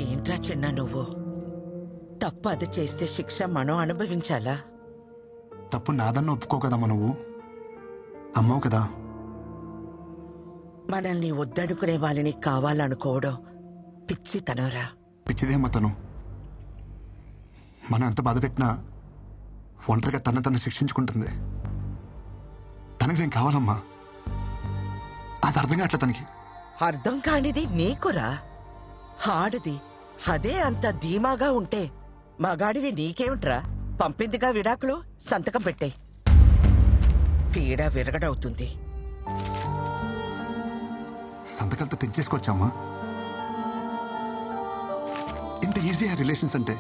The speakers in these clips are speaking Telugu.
ఏంట్రా చిన్న నువ్వు? తప్పు అది చేస్తే శిక్ష మనం అనుభవించాలా? తప్పు నాదన్న ఒప్పుకో కదమ్మా, నువ్వు అమ్మవు కదా. మనల్ని వద్దనుకునే వాళ్ళని కావాలనుకోవడం పిచ్చితనరా. పిచ్చిదేమ్మా తను. మనం ఎంత బాధ పెట్టినా ఒంటరిగా తను శిక్షించుకుంటుంది. తనకి నేను కావాలమ్మా, అది అర్థం కావట్లే తనకి. అర్థం కానిది నీకురా. ఆడది అదే అంత ధీమాగా ఉంటే మగాడివి నీకేమిట్రా? పంపిందిగా విడాకులు, సంతకం పెట్టే. పీడ విరగడవుతుంది. సంతకాలతో తెచ్చేసుకోవచ్చమ్మా. ఇంత ఈజీ ఆ రిలేషన్స్ అంటే.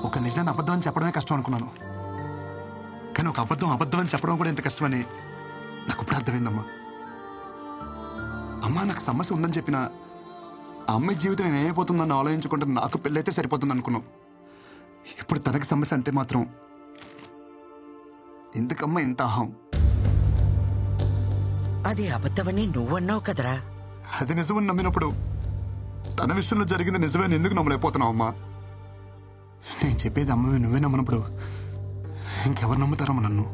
ఒక నిజాన్ని అబద్ధం అని చెప్పడమే కష్టం అనుకున్నాను, కానీ ఒక అబద్ధం అని చెప్పడం కూడా ఎంత కష్టమని నాకు ఇప్పుడు అర్థమైందమ్మా. అమ్మా నాకు సమస్య ఉందని చెప్పినా ఆ అమ్మాయి జీవితం ఏమైపోతుందని ఆలోచించుకుంటే నాకు పెళ్ళైతే సరిపోతుంది అనుకున్నాం. ఇప్పుడు తనకి సమస్య అంటే మాత్రం ఎందుకమ్మా ఇంత అహం? అది అబద్ధమని నువ్వన్నావు కదరా. అది నిజమని నమ్మినప్పుడు తన విషయంలో జరిగింది నిజమని ఎందుకు నమ్మలేకపోతున్నావు అమ్మా? నేను చెప్పేది అమ్మవి నువ్వే నమ్మనప్పుడు ఇంకెవరు నమ్ముతారమ్మా నన్ను?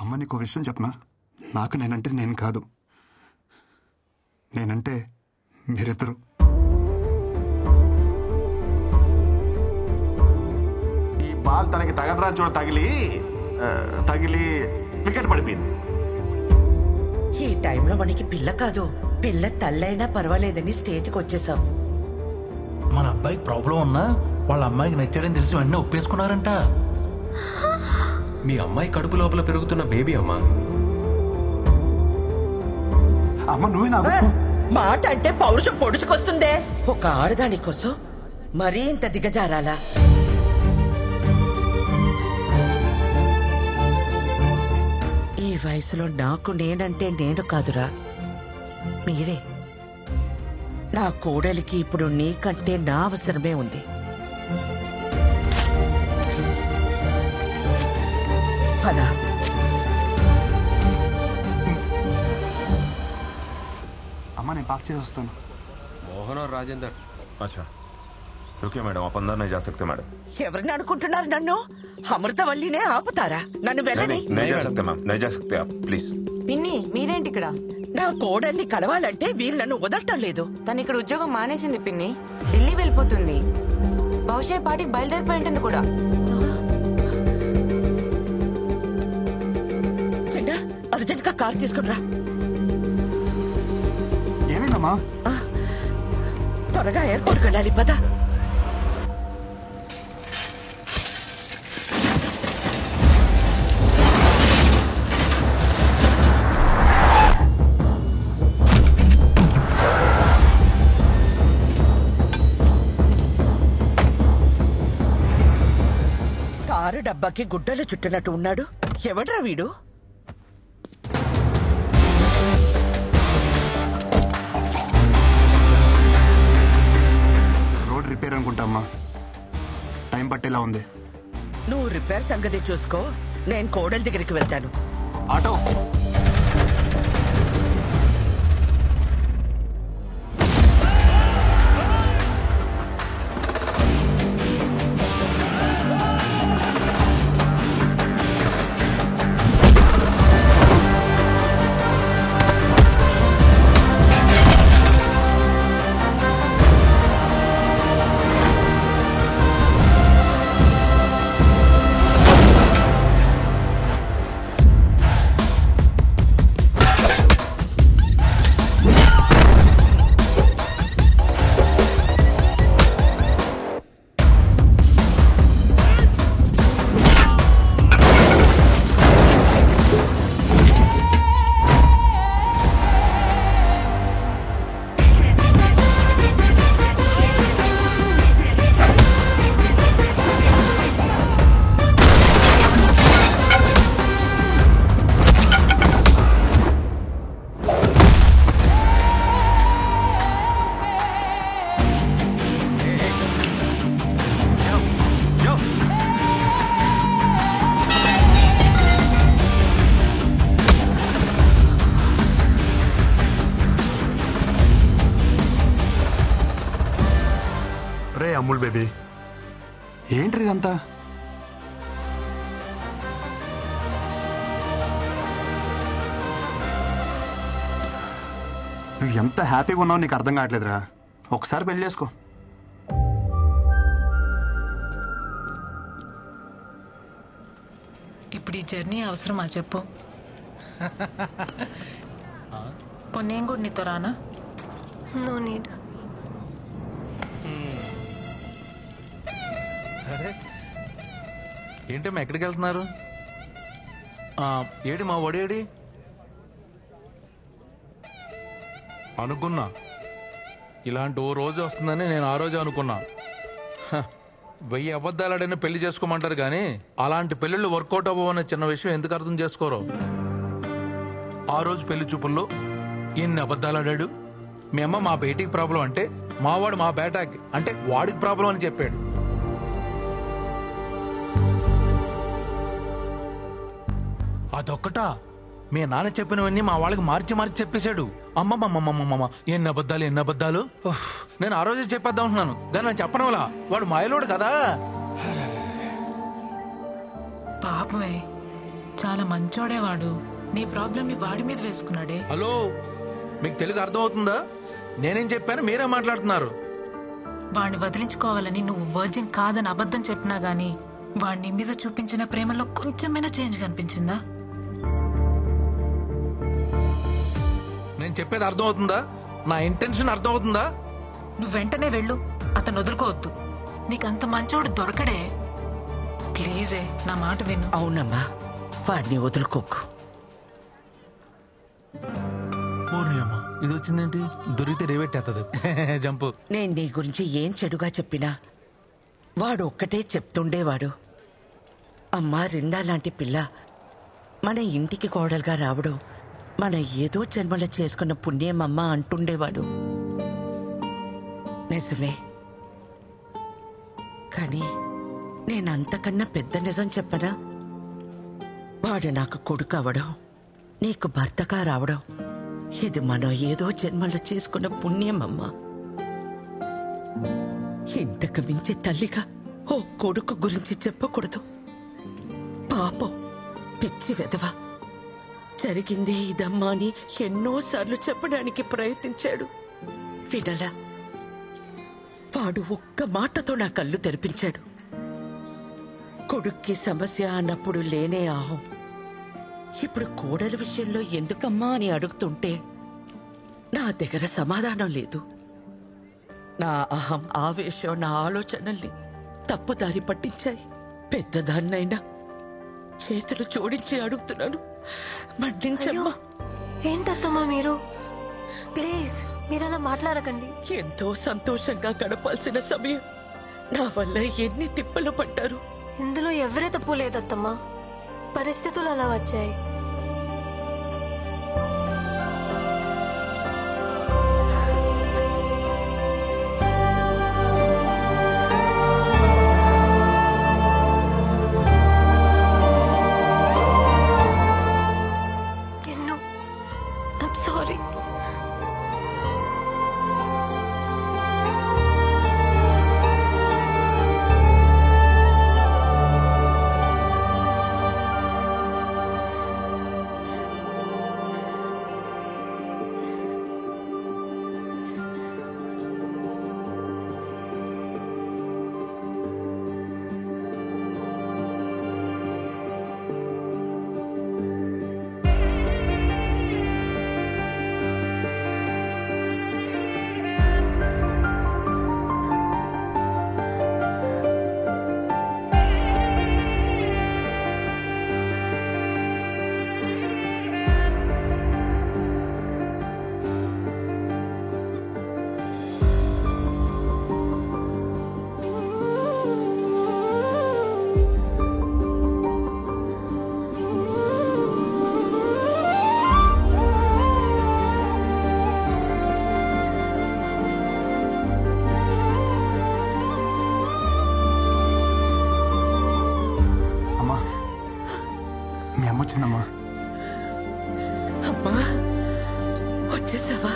అమ్మ నీకు విషయం చెప్పనా? నాకు నేనంటే నేను కాదు, నేనంటే మీరిద్దరు. ఈ బాల్ తనకి తగలరా చూడ తగిలి వికెట్ పడిపోయింది. ఈ టైంలో మనకి పిల్ల కాదు, పిల్ల తల్లైనా పర్వాలేదని స్టేజ్కి వచ్చేసాం. మన అబ్బాయికి ప్రాబ్లం ఉన్నా వాళ్ళ అమ్మాయికి నచ్చాడని తెలిసి వెంటనే ఒప్పేసుకున్నారంట. మీ అమ్మాయి కడుపు లోపల పెరుగుతున్న బేబీ అమ్మా. అమ్మ నువ్వే నాకు మాట అంటే పౌరుషం పొడుచుకొస్తుందే. ఒక ఆడదాని కోసం మరీ ఇంత దిగజారాలా? ఈ వయసులో నాకు నేనంటే నేను కాదురా, మీరే. నా కోడలికి ఇప్పుడు నీకంటే నా అవసరమే ఉంది. పదా. అమ్మ నేను పాక్ చేసి వస్తాను. मोहन और राजेंद्र। अच्छा रुकिए मैडम, आप अंदर नहीं जा सकते मैडम। ఎవరిని అనుకుంటున్నారు నన్ను? అమృతవల్లినే ఆపుతారా? నన్ను వెళ్ళని. नहीं जा सकते मैम, नहीं जा सकते आप प्लीज। పిన్ని మీరేంటి ఇక్కడ? నా కోడల్ని కలవాలంటే వీళ్ళు నన్ను వదలటం లేదు. తను ఇక్కడ ఉద్యోగం మానేసింది పిన్ని, ఢిల్లీ వెళ్ళిపోతుంది. బహుశా పార్టీకి బయలుదేరిపోయి ఉంటుంది కూడా. చిన్న అర్జెంట్ గా కార్ తీసుకునిరా. ఏమైందమ్మా? త్వరగా ఎయిర్పోర్ట్కి వెళ్ళాలి, పద. కారు డబ్బాకి గుడ్డలు చుట్టినట్టు ఉన్నాడు. ఎవడ్రా వీడు? రోడ్ రిపేర్ అనుకుంటామ్మా, టైం పట్టేలా ఉంది. నువ్వు రిపేర్ సంగతి చూసుకో, నేను కోడల దగ్గరికి వెళ్తాను. ఆటో ఏంటిదంతా? నువ్వు ఎంత హ్యాపీగా ఉన్నావు నీకు అర్థం కావట్లేదురా. ఒకసారి పెళ్లి చేసుకో. ఇప్పుడు ఈ జర్నీ అవసరమా చెప్పు? నేను కూడా నీతో రానా? No need. అరే ఏంటమ్మా ఎక్కడికి వెళ్తున్నారు? ఏడి మా ఒడేడి అనుకున్నా. ఇలాంటి ఓ రోజు వస్తుందని నేను ఆ రోజు అనుకున్నా. 1000 అబద్ధాలాడైనా పెళ్లి చేసుకోమంటారు కానీ అలాంటి పెళ్ళిళ్ళు వర్కౌట్ అవ్వవనే చిన్న విషయం ఎందుకు అర్థం చేసుకోరు? ఆ రోజు పెళ్లి చూపుల్లో ఎన్ని అబద్ధాలాడాడు. మీ అమ్మ మా బేటీకి ప్రాబ్లం అంటే మావాడు మా బేటాకి అంటే వాడికి ప్రాబ్లం అని చెప్పాడు. అదొక్కటా మీ నాన్న చెప్పినవన్నీ మా వాళ్ళకి మార్చి మార్చి చెప్పేశాడు. అమ్మమ్మమ్మమ్మమ్మ ఎన్ని అబద్ధాలు. నేను ఆ రోజే చెప్పేద్దాం అంటున్నాను కానీ నేను చెప్పను వల్ల వాడు మాయలోడు కదా. పాపమే చాలా మంచోడే వాడు. నీ ప్రాబ్లం ని వాడి మీద వేసుకున్నాడే. హలో మీకు తెలుగు అర్థం అవుతుందా? నేనేం చెప్పాను మీరే మాట్లాడుతున్నారు. వాడిని వదిలించుకోవాలని నువ్వు వర్జిన్ కాదని అబద్ధం చెప్పినా గానీ వాడిని మీద చూపించిన ప్రేమలో కొంచెమైనా చేంజ్ కనిపించిందా? నేను చెప్పేది అర్థం అవుతుందా? నా ఇంటెన్షన్ అర్థం అవుతుందా? నువ్వు వెంటనే వెళ్ళు, అతను వదులుకోవద్దు. నీకంత మంచోడు దొరకడే. ప్లీజే నా మాట విను. అవునమ్మా, వాడిని వదులుకోకు. అమ్మా ఇది వచ్చిందేంటి? దొరికితే రేవెట్టేస్తుంది జంపు. నేను నీ గురించి ఏం చెడుగా చెప్పినా వాడు ఒక్కటే చెప్తుండేవాడు. అమ్మా రిందా లాంటి పిల్ల మన ఇంటికి కోడలుగా రావడం మన ఏదో జన్మలో చేసుకున్న పుణ్యమమ్మ అంటుండేవాడు. నిజమే, కానీ నేనంతకన్నా పెద్ద నిజం చెప్పనా? వాడు నాకు కొడుకు అవడం, నీకు భర్తగా రావడం ఇది మనం ఏదో జన్మలో చేసుకున్న పుణ్యమమ్మ. ఇంతకు మించి తల్లిగా ఓ కొడుకు గురించి చెప్పకూడదు. పాపం పిచ్చి వెధవ. జరిగింది ఇదమ్మా అని ఎన్నోసార్లు చెప్పడానికి ప్రయత్నించాడు, వినలా. వాడు ఒక్క మాటతో నా కళ్ళు తెరిపించాడు. కొడుక్కి సమస్య అన్నప్పుడు లేనే ఆహం. ఇప్పుడు కోడలి విషయంలో ఎందుకమ్మా అని అడుగుతుంటే నా దగ్గర సమాధానం లేదు. నా అహం, ఆవేశం, నా ఆలోచనల్ని తప్పుదారి పట్టించాయి. పెద్దదాన్నైనా చేతులు జోడించి అడుగుతున్నాను, మన్నించమ్మా. ఏంటత్తమ్మా మీరు? ప్లీజ్ మీరలా మాట్లాడకండి. ఎంతో సంతోషంగా గడపాల్సిన సమయం నా వల్ల ఎన్ని తిప్పలు పడ్డారు. ఇందులో ఎవరే తప్పు లేదత్తమ్మా, పరిస్థితులు అలా వచ్చాయి. సారీ. వచ్చిందమ్మా. అమ్మా వచ్చేసావా?